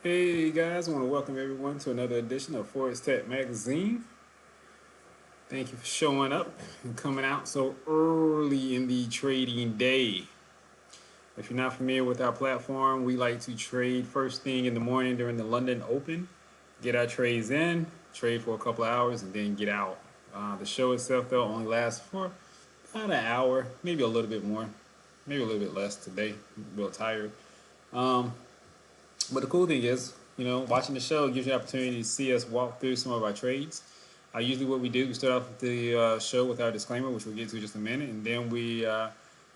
Hey guys, I want to welcome everyone to another edition of Forex Tech Magazine. Thank you for showing up and coming out so early in the trading day. If you're not familiar with our platform, we like to trade first thing in the morning during the London Open, get our trades in, trade for a couple of hours, and then get out. The show itself, though, only lasts for about an hour, maybe a little bit more, maybe a little bit less today. I'm a little tired. Um, But the cool thing is, watching the show gives you an opportunity to see us walk through some of our trades. Usually, what we do, we start off with the show with our disclaimer, which we'll get to in just a minute, and then we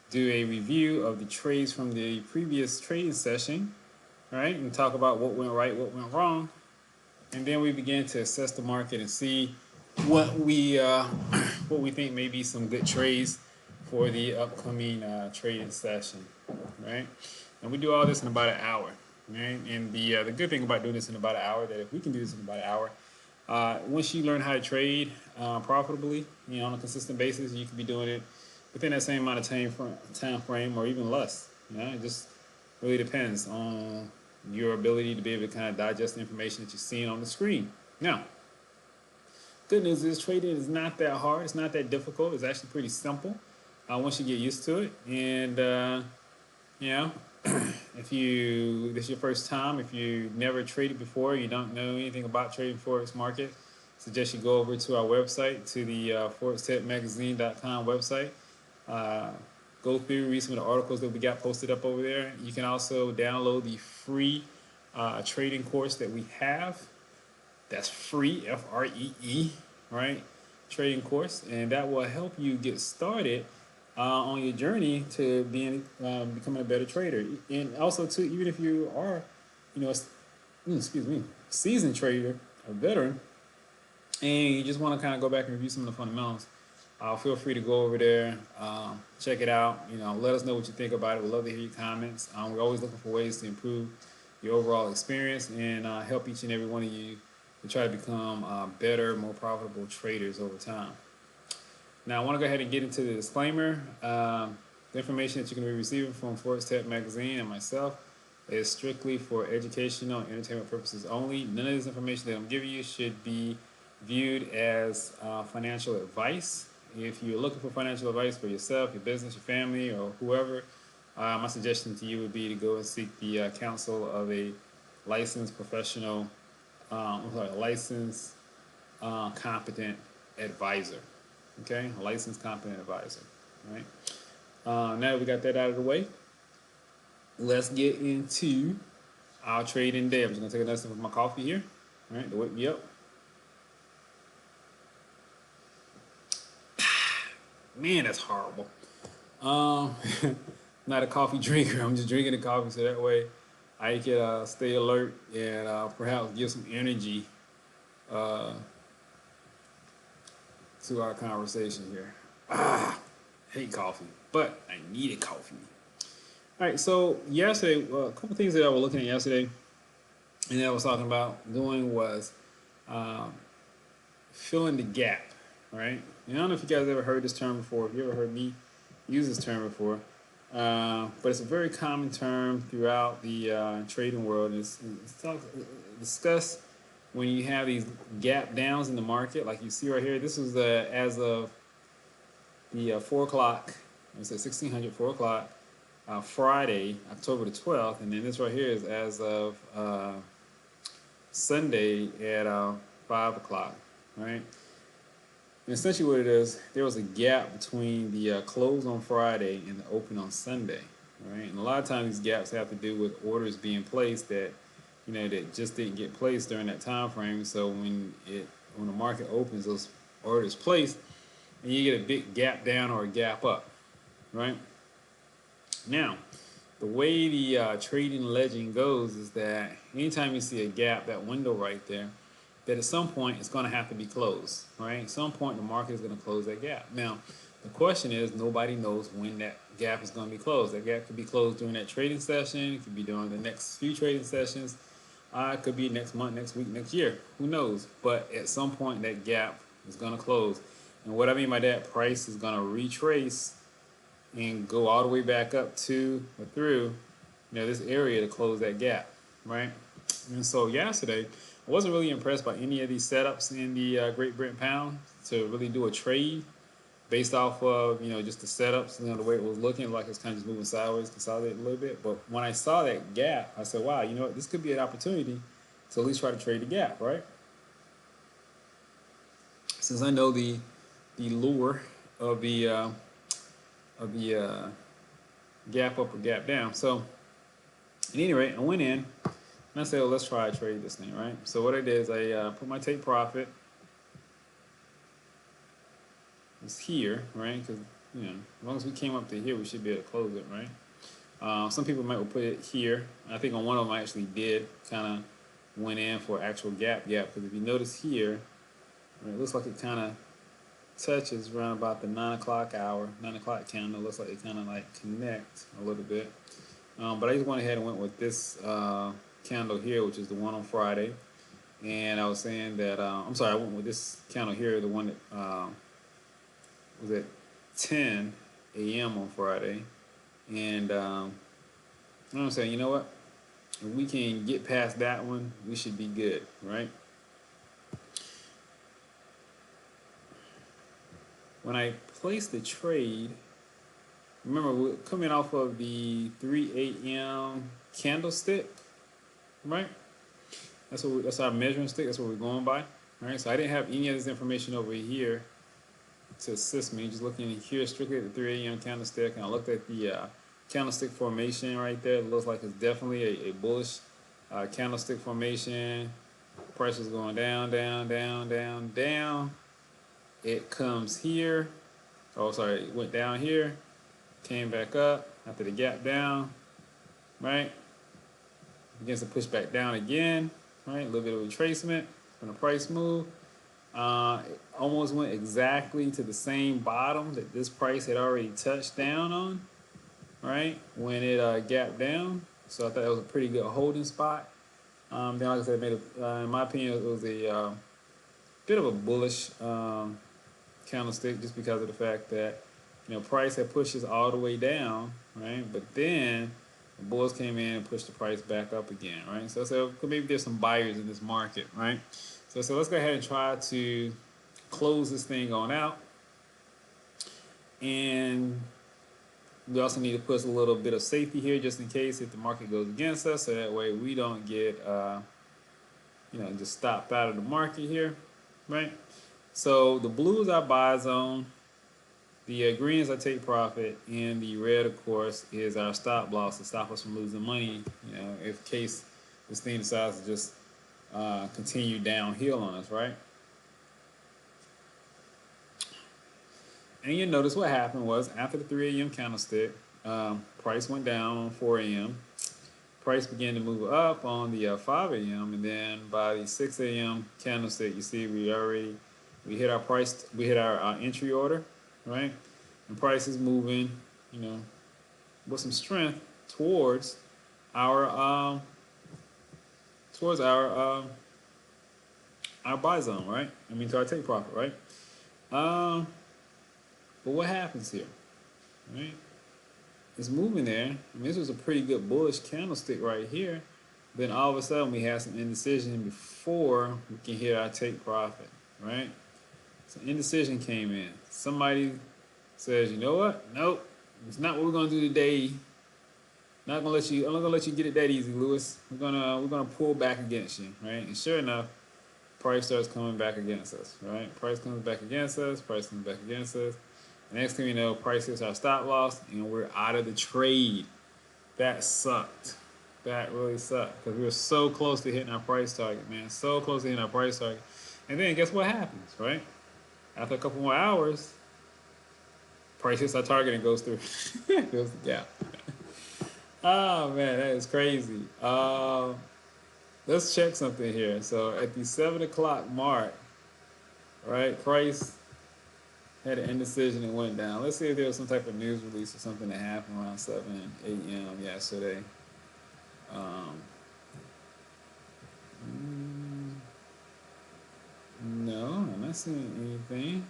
do a review of the trades from the previous trading session, right, and talk about what went right, what went wrong, and then we begin to assess the market and see what we what we think may be some good trades for the upcoming trading session, right? And we do all this in about an hour, right? And the good thing about doing this in about an hour, that if we can do this in about an hour, once you learn how to trade profitably, on a consistent basis, you can be doing it within that same amount of time frame or even less. It just really depends on your ability to be able to kind of digest the information that you're seeing on the screen. Now, good news is trading is not that hard. It's not that difficult. It's actually pretty simple once you get used to it. And you know, if this is your first time, if you never traded before, you don't know anything about trading forex market, I suggest you go over to our website, to the forextechmagazine.com website. Uh, Go through, read some of the articles that we got posted up over there. You can also download the free trading course that we have. That's free, FREE, right? Trading course, and that will help you get started on your journey to becoming a better trader. And also, too, even if you are, excuse me, seasoned trader, a veteran, and you just want to kind of go back and review some of the fundamentals, feel free to go over there, check it out. Let us know what you think about it. We'd love to hear your comments. We're always looking for ways to improve your overall experience and help each and every one of you to try to become better, more profitable traders over time. Now, I want to go ahead and get into the disclaimer. The information that you're going to be receiving from Forex Tech Magazine and myself is strictly for educational and entertainment purposes only. None of this information that I'm giving you should be viewed as financial advice. If you're looking for financial advice for yourself, your business, your family, or whoever, my suggestion to you would be to go and seek the counsel of a licensed professional, licensed competent advisor. Okay, a licensed competent advisor. All right. Now that we got that out of the way, let's get into our trading day. I'm just gonna take another sip of my coffee here. All right, to wake me up. Man, that's horrible. Um, Not a coffee drinker. I'm just drinking the coffee so that way I can stay alert and perhaps give some energy uh, to our conversation here. Hate coffee, but I needed coffee. All right, so yesterday, a couple things that I was looking at yesterday, and that I was talking about doing was um, filling the gap. Right? And I don't know if you guys ever heard this term before. If you ever heard me use this term before, but it's a very common term throughout the trading world. It's discussed when you have these gap downs in the market, like you see right here. This is as of the 4 o'clock. It's at 1600, 4 o'clock, Friday, October the 12th. And then this right here is as of Sunday at 5 o'clock, right? And essentially what it is, there was a gap between the close on Friday and the open on Sunday, right? And a lot of times these gaps have to do with orders being placed that, that just didn't get placed during that time frame. So when the market opens, those orders placed, and you get a big gap down or a gap up, right? Now, the way the trading legend goes is that anytime you see a gap, that window right there, that at some point it's going to have to be closed, right? At some point the market is going to close that gap. Now, the question is, nobody knows when that gap is going to be closed. That gap could be closed during that trading session. It could be during the next few trading sessions. It could be next month, next week, next year. Who knows? But at some point that gap is going to close. And what I mean by that, price is going to retrace and go all the way back up to or through, this area to close that gap, right? And so yesterday, I wasn't really impressed by any of these setups in the Great Britain Pound to really do a trade based off of, just the setups, the way it was looking, like it's kind of just moving sideways, consolidate a little bit. But when I saw that gap, I said, wow, you know what, this could be an opportunity to at least try to trade the gap, right? Since I know the lure of the gap up or gap down. So at any rate, I went in and I said, well, let's try to trade this thing, right? So what I did is I put my take profit. It's here, right? Because as long as we came up to here, we should be able to close it, right? Some people might put it here. I think on one of them I actually did kind of went in for actual gap, because if you notice here, right, it looks like it kind of touches around about the 9 o'clock hour, 9 o'clock candle. Looks like it kind of like connect a little bit. But I just went ahead and went with this candle here, which is the one on Friday. And I was saying that, I'm sorry, I went with this candle here, the one that was at 10 a.m. on Friday. And I'm saying, you know what? If we can get past that one, we should be good, right? When I placed the trade, remember we're coming off of the 3 a.m. candlestick, right? That's our measuring stick. That's what we're going by. All right. So I didn't have any of this information over here to assist me. Just looking here strictly at the 3 a.m. candlestick, and I looked at the candlestick formation right there. It looks like it's definitely a bullish candlestick formation. Price is going down, down, down, down, down. It comes here. Oh, sorry, it went down here, came back up after the gap down, right? Begins to push back down again, right? A little bit of retracement from the price move. It almost went exactly to the same bottom that this price had already touched down on, right? When it gapped down. So I thought that was a pretty good holding spot. Then, like I said, in my opinion, it was a bit of a bullish candlestick just because of the fact that price had pushed us all the way down, right? But then the bulls came in and pushed the price back up again, right? So maybe there's some buyers in this market, right? So let's go ahead and try to close this thing on out. And we also need to put a little bit of safety here just in case if the market goes against us, so that way we don't get just stopped out of the market here, right? So the blue is our buy zone, the green is our take profit, and the red, of course, is our stop loss to stop us from losing money, if case this thing decides to just continue downhill on us, right? And you notice what happened was after the 3 a.m. candlestick, price went down on 4 a.m. Price began to move up on the 5 a.m. and then by the 6 a.m. candlestick, you see we hit our price, we hit our entry order, right? And price is moving, with some strength towards our buy zone, right? To our take profit, right? But what happens here, right? It's moving there. This was a pretty good bullish candlestick right here. Then all of a sudden we have some indecision before we can hit our take profit, right? So indecision came in. Somebody says, you know what? Nope, it's not what we're gonna do today. I'm not gonna let you get it that easy, Lewis. We're gonna pull back against you, right? And sure enough, price starts coming back against us, right? Price comes back against us. Price comes back against us. The next thing you know, price hits our stop loss, and we're out of the trade. That sucked. That really sucked because we were so close to hitting our price target, man. So close to hitting our price target. And then guess what happens, right? After a couple more hours, price hits our target and goes through. Goes the gap. Oh man, that is crazy. Let's check something here. So at the 7 o'clock mark, right, price had an indecision and went down. Let's see if there was some type of news release or something that happened around 7 a.m. yesterday. No, I'm not seeing anything.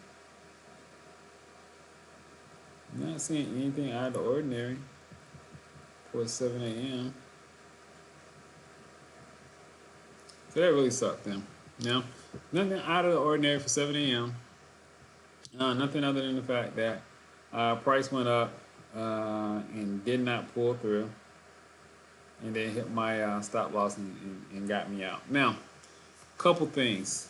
I'm not seeing anything out of the ordinary for 7 a.m. So that really sucked them. You know, nothing out of the ordinary for 7 a.m. Nothing other than the fact that price went up and did not pull through, and then hit my stop loss and got me out. Now, couple things.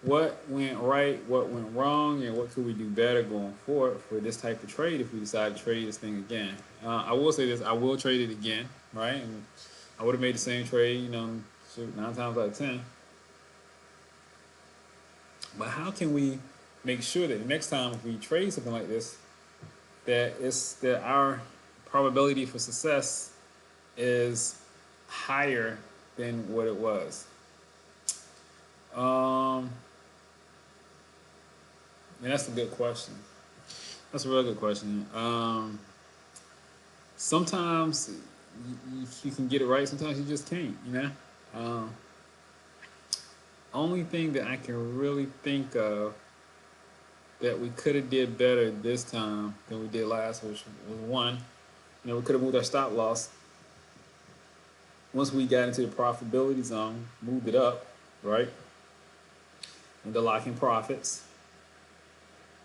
What went right, what went wrong, and what could we do better going forward for this type of trade if we decide to trade this thing again? I will say this, I will trade it again, right? And I would have made the same trade, 9 times out of 10. But how can we make sure that the next time if we trade something like this, that our probability for success is higher than what it was? And that's a good question. That's a real good question. Sometimes you can get it right. Sometimes you just can't. Only thing that I can really think of that we could have did better this time than we did last, which was one, we could have moved our stop loss. Once we got into the profitability zone, moved it up, right? Into locking profits.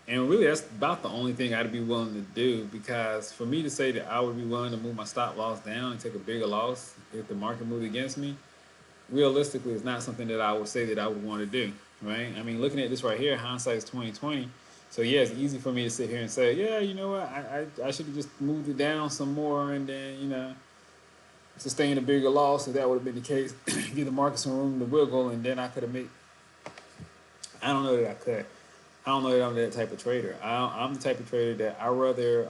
And really, that's about the only thing I'd be willing to do, because for me to say that I would be willing to move my stop loss down and take a bigger loss if the market moved against me, realistically, it's not something that I would say that I would want to do, right? I mean, looking at this right here, hindsight is 20/20. So yeah, it's easy for me to sit here and say, yeah, you know what, I should have just moved it down some more and then, sustain a bigger loss if that would have been the case. Give the market some room to wiggle, and then I could have made. I don't know that I could. I don't know that I'm that type of trader. I'm the type of trader that I rather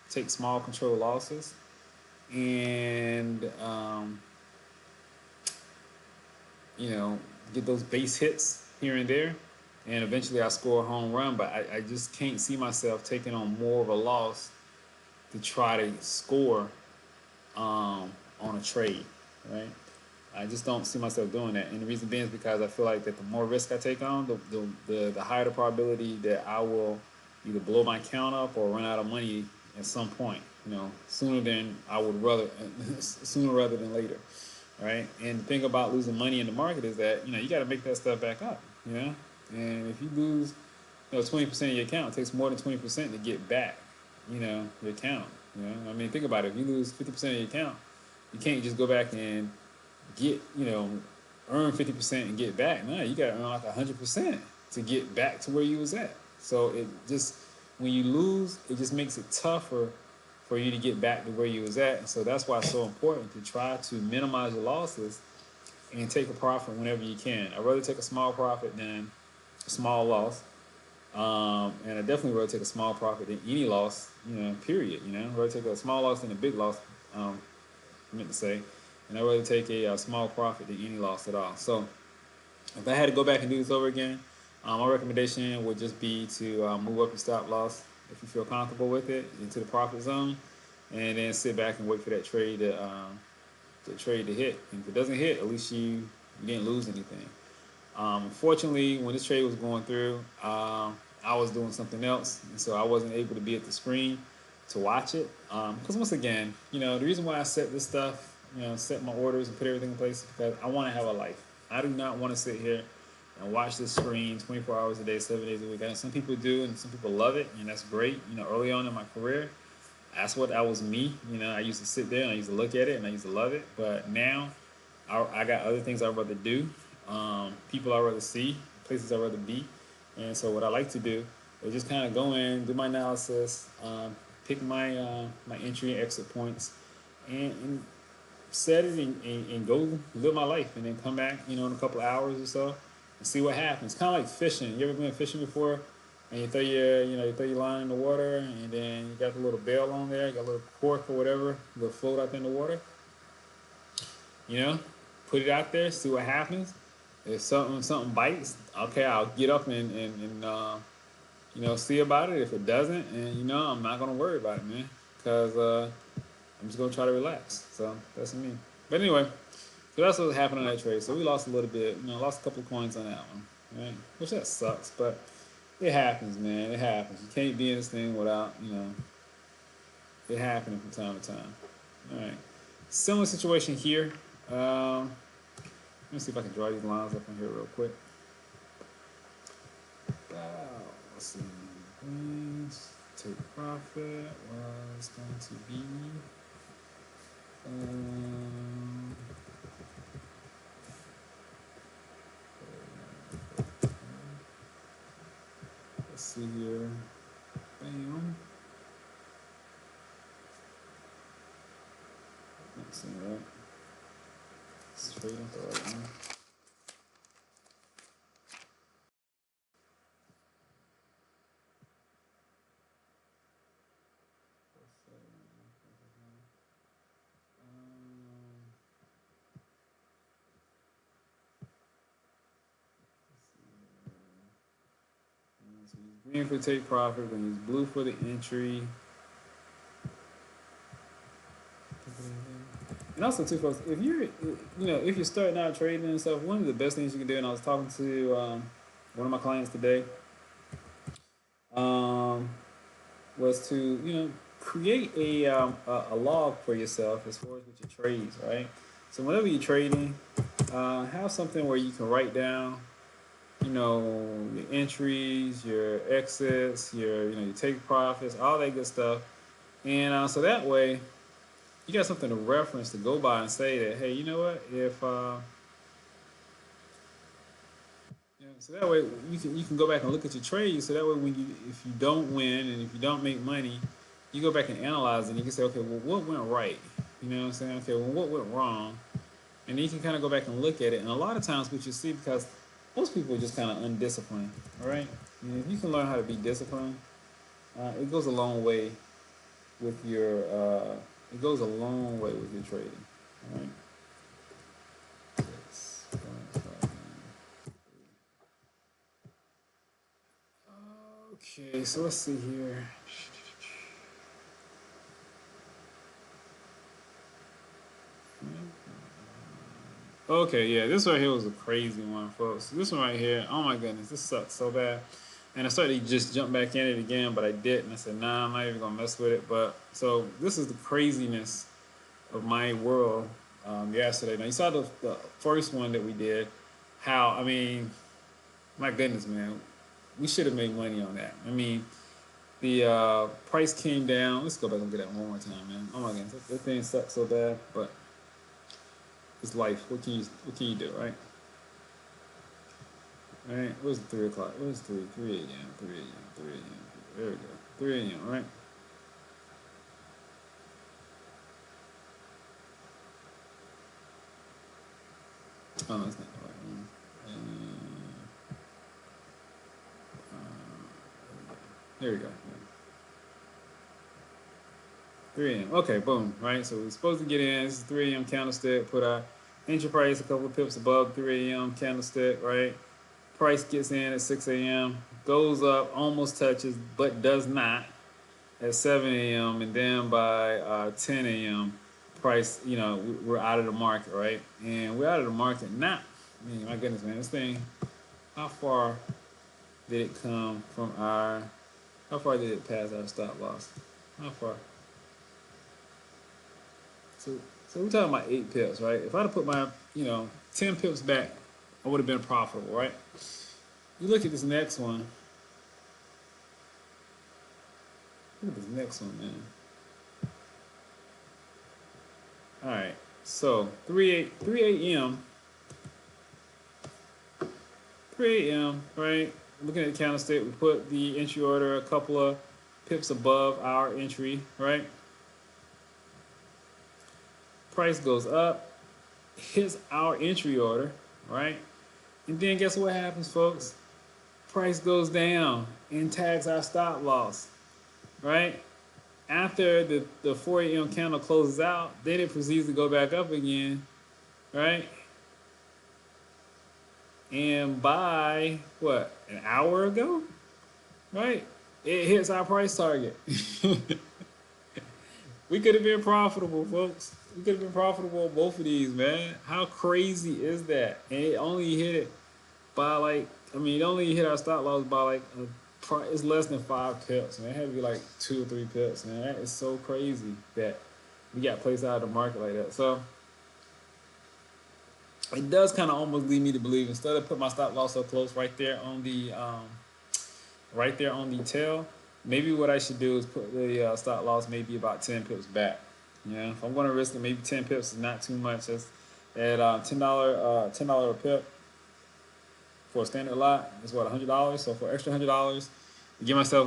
take small control losses and get those base hits here and there, and eventually I score a home run. But I just can't see myself taking on more of a loss to try to score on a trade, right? I just don't see myself doing that, and the reason being is because I feel like that the more risk I take on, the higher the probability that I will either blow my account up or run out of money at some point. Sooner rather than later, right? And the thing about losing money in the market is that you got to make that stuff back up, and if you lose 20% of your account, it takes more than 20% to get back, your account. I mean, think about it. If you lose 50% of your account, you can't just go back and get, earn 50% and get back. No, you got to earn like 100% to get back to where you was at. So it just, when you lose, it just makes it tougher for you to get back to where you was at. So that's why it's so important to try to minimize your losses and take a profit whenever you can. I'd rather take a small profit than a small loss. And I definitely rather take a small profit than any loss, period. I'd rather take a small loss than a big loss, I meant to say. And I'd rather take a small profit than any loss at all. So if I had to go back and do this over again, my recommendation would just be to move up your stop loss if you feel comfortable with it into the profit zone, and then sit back and wait for that trade to hit. And if it doesn't hit, at least you didn't lose anything. Unfortunately, when this trade was going through, I was doing something else, and so I wasn't able to be at the screen to watch it. Because once again, the reason why I set this stuff, set my orders and put everything in place is because I want to have a life. I do not want to sit here and watch this screen 24 hours a day, 7 days a week. And some people do, and some people love it, and that's great. Early on in my career, that was me. I used to sit there and I used to look at it and I used to love it. But now, I got other things I'd rather do, people I'd rather see, places I'd rather be. And so what I like to do is just kind of go in, do my analysis, pick my my entry and exit points, and set it and go live my life, and then come back, in a couple of hours or so and see what happens. Kind of like fishing. You ever been fishing before? And you throw your line in the water, and then you got the little bail on there, you got a little cork or whatever, a little float out there in the water. Put it out there, see what happens. If something bites, okay, I'll get up and see about it. If it doesn't, and I'm not gonna worry about it, man, because I'm just gonna try to relax. So that's me. But anyway, so that's what happened on that trade. So we lost a little bit, lost a couple of coins on that one, right? Which that sucks, but it happens, man. It happens. You can't be in this thing without, it happening from time to time. All right. Similar situation here. Let me see if I can draw these lines up in here real quick. Let's see. Wins, take profit was going to be. Let's see here. Bam. Not seeing that. Straight up the right one. So he's green for take profit, then he's blue for the entry. And also too, folks, if you're starting out trading and stuff, one of the best things you can do, and I was talking to one of my clients today, was to create a log for yourself as far as with your trades, right? So whenever you're trading, have something where you can write down, your entries, your exits, your take profits, all that good stuff, and so that way you got something to reference to go by and say that, hey, you know what, if so that way you can go back and look at your trades. So that way, if you don't win and if you don't make money, you go back and analyze it. And you can say, okay, well, what went right? You know what I'm saying? Okay, well, what went wrong? And then you can kind of go back and look at it. And a lot of times, what you see, because most people are just kind of undisciplined, all right? And if you can learn how to be disciplined, it goes a long way with your. It goes a long way with your trading, all right? Okay, so let's see here. Okay, yeah, this right here was a crazy one, folks. This one right here, oh my goodness, this sucks so bad. And I started to just jump back in it again, but I didn't. I said, nah, I'm not even gonna mess with it. But so this is the craziness of my world yesterday. Now you saw the first one that we did. How, I mean, my goodness, man, we should have made money on that. I mean, the price came down. Let's go back and get that one more time, man. Oh my goodness, that thing sucks so bad, but it's life. What can you do, right? All right. Where's the 3 o'clock? Where's 3 a.m. 3 a.m. 3 a.m. There we go. 3 a.m. Right. Oh, that's not the right one. There we go. 3 a.m. Okay, boom. Right. So we're supposed to get in. This is 3 a.m. candlestick. Put our entry price a couple of pips above 3 a.m. candlestick. Right. Price gets in at 6 a.m. Goes up, almost touches, but does not at 7 a.m. And then by 10 a.m. price, we're out of the market, right? And we're out of the market now. I mean, my goodness, man, this thing, how far did it come from how far did it pass our stop loss? How far? So we're talking about 8 pips, right? If I'd have put my, 10 pips back, I would have been profitable, right? You look at this next one. Look at this next one, man. All right, so 3 a.m. 3 a.m. Right? Looking at the candlestick, we put the entry order a couple of pips above our entry, right? Price goes up, hits our entry order, right? And then guess what happens, folks? Price goes down and tags our stop loss, right? After the 4 a.m. candle closes out, then it proceeds to go back up again, right? And by what, an hour ago, right? It hits our price target. We could have been profitable, folks. We could have been profitable both of these, man. How crazy is that? And it only hit it by it only hit our stop loss by it's less than 5 pips, man. It had to be like 2 or 3 pips, man. That is so crazy that we got placed out of the market like that. So it does kind of almost lead me to believe, instead of put my stop loss so close right there on the tail, maybe what I should do is put the stop loss maybe about 10 pips back. Yeah, if I'm going to risk it, maybe 10 pips is not too much. That's at $10 a pip for a standard lot is what, $100. So for extra $100,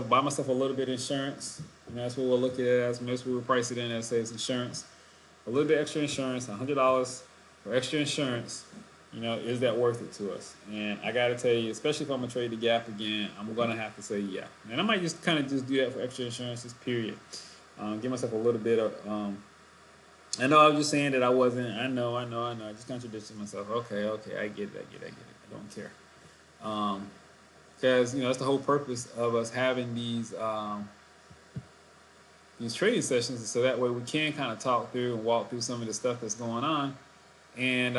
buy myself a little bit of insurance. That's what we'll look at it as. That's what we'll price it in as, say it's insurance. A little bit extra insurance, $100 for extra insurance. Is that worth it to us? And I got to tell you, especially if I'm gonna trade the gap again, I'm gonna have to say yeah. And I might just kind of just do that for extra insurance, just period. Give myself a little bit of. I know I was just saying that I wasn't. I know. I just contradicted myself. Okay, I get it. I don't care. Because that's the whole purpose of us having these trading sessions, so that way we can kind of talk through and walk through some of the stuff that's going on, and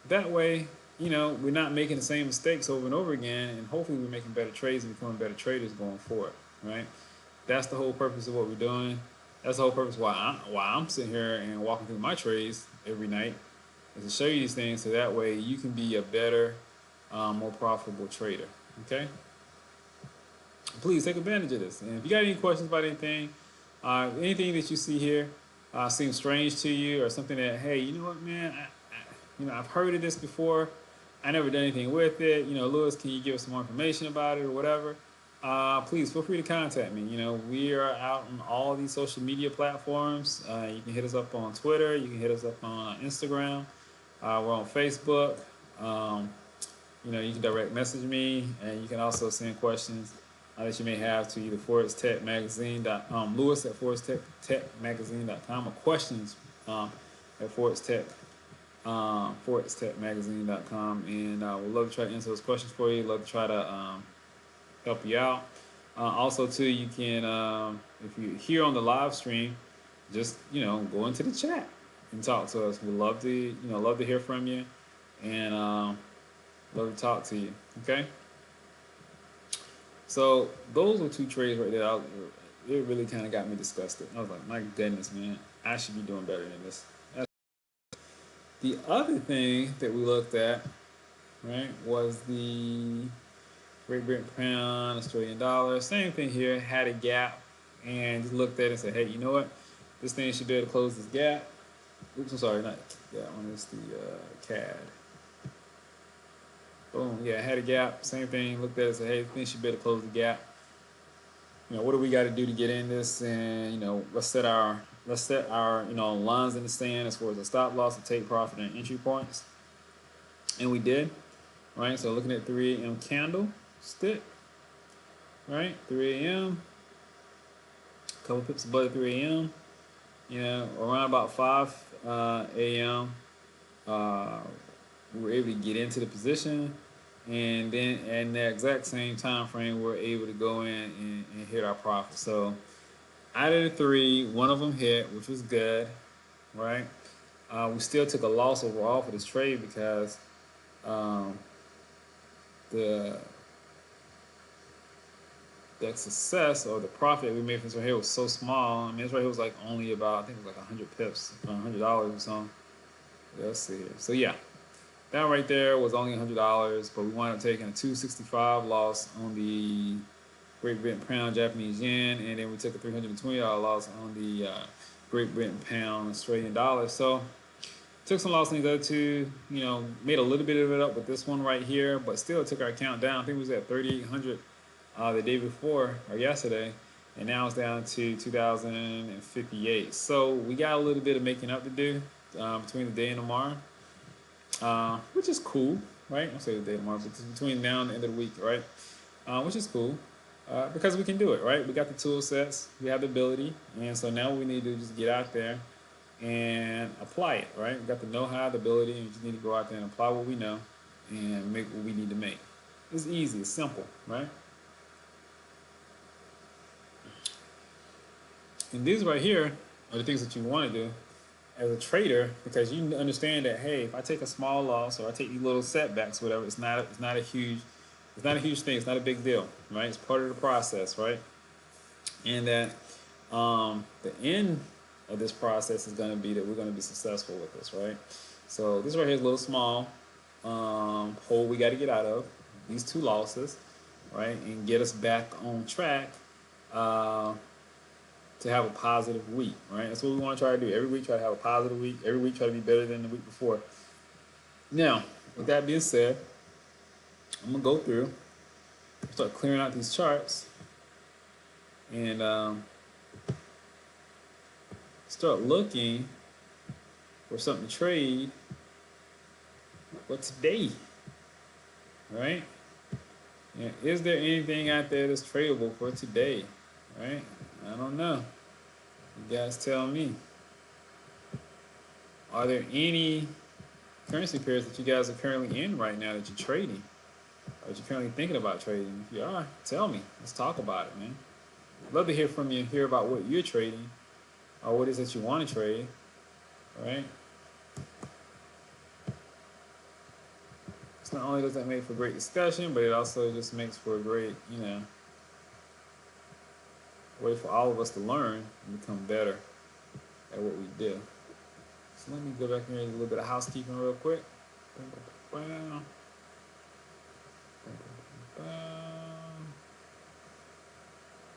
that way, we're not making the same mistakes over and over again, and hopefully we're making better trades and becoming better traders going forward, right? That's the whole purpose of what we're doing. That's the whole purpose why I'm sitting here and walking through my trades every night, is to show you these things, so that way you can be a better, more profitable trader, okay? Please take advantage of this. And if you got any questions about anything that you see here seems strange to you, or something that, hey, you know what, man, I've heard of this before, I never done anything with it. Lewis, can you give us some more information about it or whatever? Please feel free to contact me. We are out on all these social media platforms. You can hit us up on Twitter. You can hit us up on Instagram. We're on Facebook. You can direct message me, and you can also send questions that you may have to either Forex Tech Magazine, Lewis at ForexTechMagazine.com, or questions at ForexTechMagazine.com, and we'd love to try to answer those questions for you. Love to try to help you out. Also, too, you can, if you're here on the live stream, just go into the chat and talk to us. We'd love to hear from you, and love to talk to you. Okay. So those were two trades right there. It really kind of got me disgusted. I was like, my goodness, man, I should be doing better than this. The other thing that we looked at, right, was the Great Britain pound, Australian dollar. Same thing here. Had a gap and just looked at it and said, hey, you know what? This thing should be able to close this gap. Oops, I'm sorry, not that one. It's the CAD. Boom, yeah, had a gap, same thing, looked at it and said, hey, I think she better close the gap. What do we got to do to get in this? And, let's set our lines in the sand as far as the stop loss, the take profit, and entry points. And we did, right? So looking at 3 a.m. candle stick, right? 3 a.m., a couple pips above 3 a.m., around about 5 a.m., we were able to get into the position, and then in the exact same time frame, we're able to go in and hit our profit. So out of the 3, one of them hit, which was good, right? We still took a loss overall for this trade because the success or the profit we made from this right here was so small. I mean, this right here was like only about, I think it was like 100 pips, $100 or something. Let's see here. So yeah. That right there was only $100, but we wound up taking a $265 loss on the Great Britain pound, Japanese yen, and then we took a $320 loss on the Great Britain pound, Australian dollar. So took some loss on these other two, made a little bit of it up with this one right here, but still took our account down. I think it was at 3,800 the day before or yesterday, and now it's down to 2,058. So we got a little bit of making up to do between the day and tomorrow. Which is cool, right? I'll say the day tomorrow, but it's between now and the end of the week, right? Which is cool, because we can do it, right? We got the tool sets, we have the ability, and so now we need to just get out there and apply it, right? We got the know-how, the ability, and we just need to go out there and apply what we know and make what we need to make. It's easy, it's simple, right? And these right here are the things that you want to do as a trader, because you understand that, hey, if I take a small loss or I take these little setbacks, whatever, it's not a huge thing. It's not a big deal, right? It's part of the process, right? And that the end of this process is going to be that we're going to be successful with this, right? So this right here is a little small hole we got to get out of. These two losses, right, and get us back on track uh, to have a positive week, right? That's what we want to try to do. Every week, try to have a positive week. Every week, try to be better than the week before. Now, with that being said, I'm gonna go through, start clearing out these charts, and start looking for something to trade for today, right? And is there anything out there that's tradable for today, right? I don't know. You guys tell me. Are there any currency pairs that you guys are currently in right now that you're trading? Or that you're currently thinking about trading? If you are, tell me. Let's talk about it, man. I'd love to hear from you and hear about what you're trading or what it is that you want to trade, right? So not only does that make for great discussion, but it also just makes for a great, way for all of us to learn and become better at what we do. So let me go back here and do a little bit of housekeeping real quick.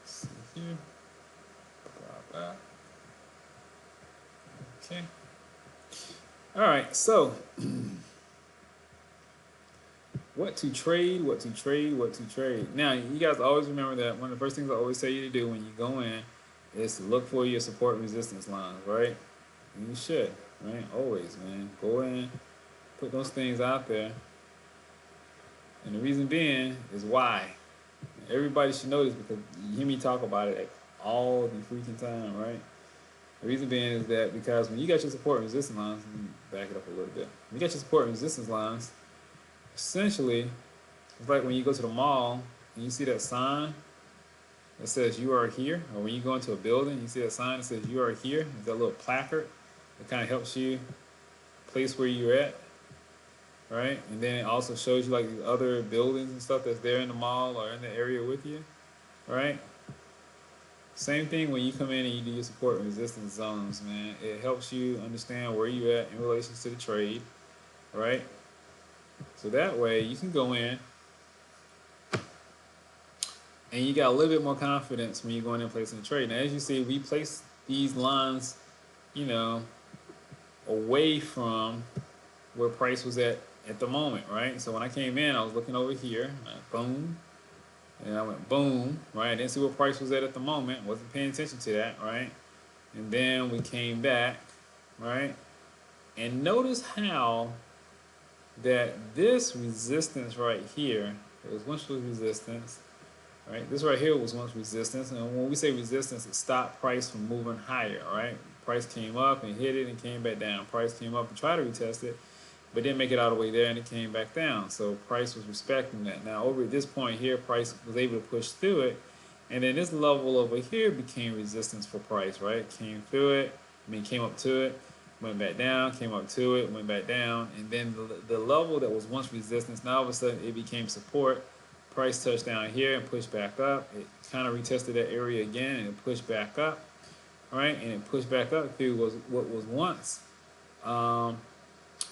See here. Okay. All right. So, what to trade? What to trade? What to trade? Now, you guys always remember that one of the first things I always tell you to do when you go in is to look for your support and resistance lines, right? And you should, right? Always, man. Go in, put those things out there. And the reason being is why. Everybody should know this because you hear me talk about it all the freaking time, right? The reason being is that because when you got your support and resistance lines, let me back it up a little bit. When you got your support and resistance lines, essentially, it's like when you go to the mall and you see that sign that says you are here, or when you go into a building, you see that sign that says you are here. It's that little placard that kind of helps you place where you're at, right? And then it also shows you like the other buildings and stuff that's there in the mall or in the area with you, right? Same thing when you come in and you do your support and resistance zones, man. It helps you understand where you're at in relation to the trade, right? So that way you can go in and you got a little bit more confidence when you're going in and placing a trade. Now, as you see, we place these lines, away from where price was at the moment, right? So when I came in, I was looking over here, boom, and I went boom, right? I didn't see what price was at the moment, wasn't paying attention to that, right? And then we came back, right? And notice how that this resistance right here, it was once resistance, right? This right here was once resistance, and when we say resistance, it stopped price from moving higher, right? Price came up and hit it and came back down. Price came up and tried to retest it, but didn't make it all the way there, and it came back down. So price was respecting that. Now over at this point here, price was able to push through it, and then this level over here became resistance for price, right? Came through it, came up to it, went back down, came up to it, went back down, and then the level that was once resistance, now all of a sudden it became support. Price touched down here and pushed back up. It kind of retested that area again and it pushed back up, right? And it pushed back up through what was once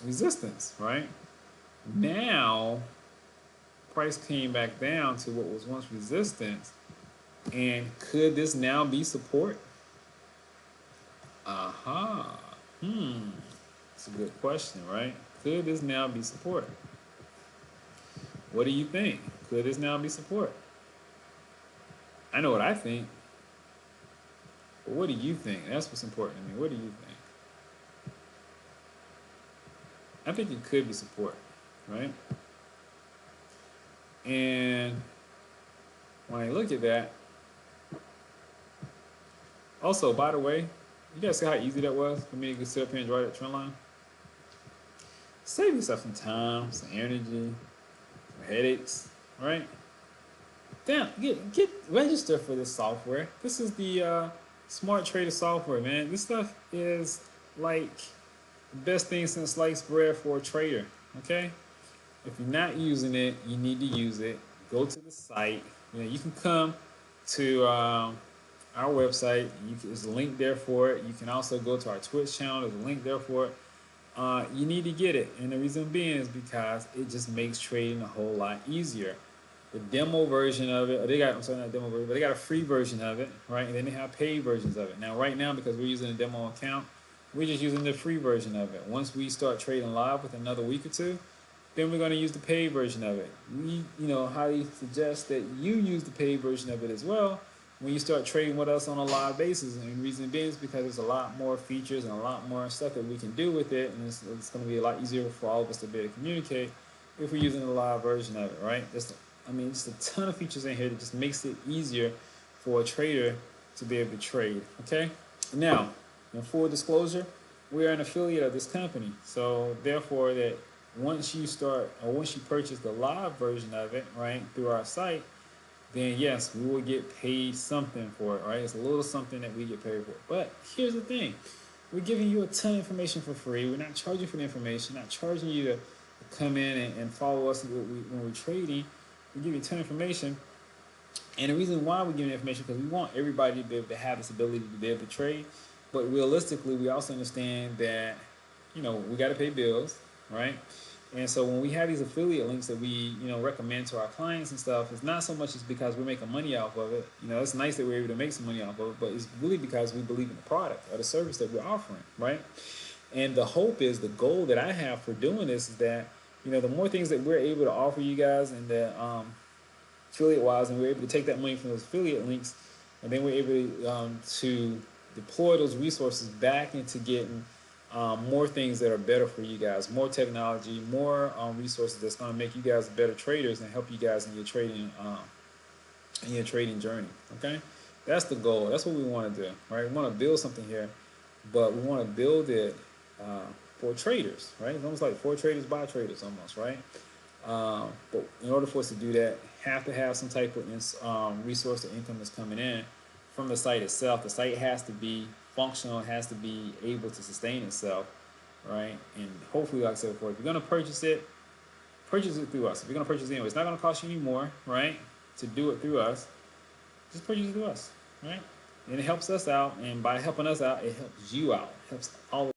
resistance, right? Now, price came back down to what was once resistance. And could this now be support? Aha. It's a good question, right? Could this now be support? What do you think? Could this now be support? I know what I think. But what do you think? That's what's important to me. What do you think? I think it could be support, right? And when I look at that, also, by the way, you guys see how easy that was for me to sit up here and draw that trend line? Save yourself some time, some energy, some headaches, right? Damn, get registered for this software. This is the Smart Trader software, man. This stuff is like the best thing since sliced bread for a trader, okay? If you're not using it, you need to use it. Go to the site. You can come to our website. There's a link there for it. You can also go to our Twitch channel. There's a link there for it. you need to get it. And the reason being is because it just makes trading a whole lot easier. The demo version of it, or they got, I'm sorry, not demo version, but they got a free version of it, right? And then they have paid versions of it. Now, right now, because we're using a demo account, we're just using the free version of it. Once we start trading live with another week or two, then we're going to use the paid version of it. We, highly suggest that you use the paid version of it as well when you start trading with us on a live basis. And the reason being is because there's a lot more features and a lot more stuff that we can do with it, and it's going to be a lot easier for all of us to be able to communicate if we're using the live version of it, right? Just a ton of features in here that just makes it easier for a trader to be able to trade, okay? Now, in full disclosure, we are an affiliate of this company, so therefore that once you purchase the live version of it, right, through our site, then yes, we will get paid something for it, right? It's a little something that we get paid for. But here's the thing. We're giving you a ton of information for free. We're not charging for the information, not charging you to come in and follow us when we're trading. We give you a ton of information. And the reason why we're giving information because we want everybody to be able to have this ability to be able to trade. But realistically, we also understand that, we got to pay bills, right? And so when we have these affiliate links that we, recommend to our clients and stuff, it's not so much as because we're making money off of it. It's nice that we're able to make some money off of it, but it's really because we believe in the product or the service that we're offering, right? And the hope is, the goal that I have for doing this is that, the more things that we're able to offer you guys and that affiliate-wise, and we're able to take that money from those affiliate links, and then we're able to deploy those resources back into getting more things that are better for you guys, more technology, more resources that's going to make you guys better traders and help you guys in your trading journey. Okay, that's the goal. That's what we want to do. Right, we want to build something here, but we want to build it for traders. Right, it's almost like for traders by traders, almost. Right, but in order for us to do that, have to have some type of resource or income that's coming in from the site itself. The site has to be functional, it has to be able to sustain itself, right? And hopefully, like I said before, if you're going to purchase it through us. If you're going to purchase it anyway, it's not going to cost you any more, right? To do it through us, just purchase it through us, right? And it helps us out, and by helping us out, it helps you out. It helps all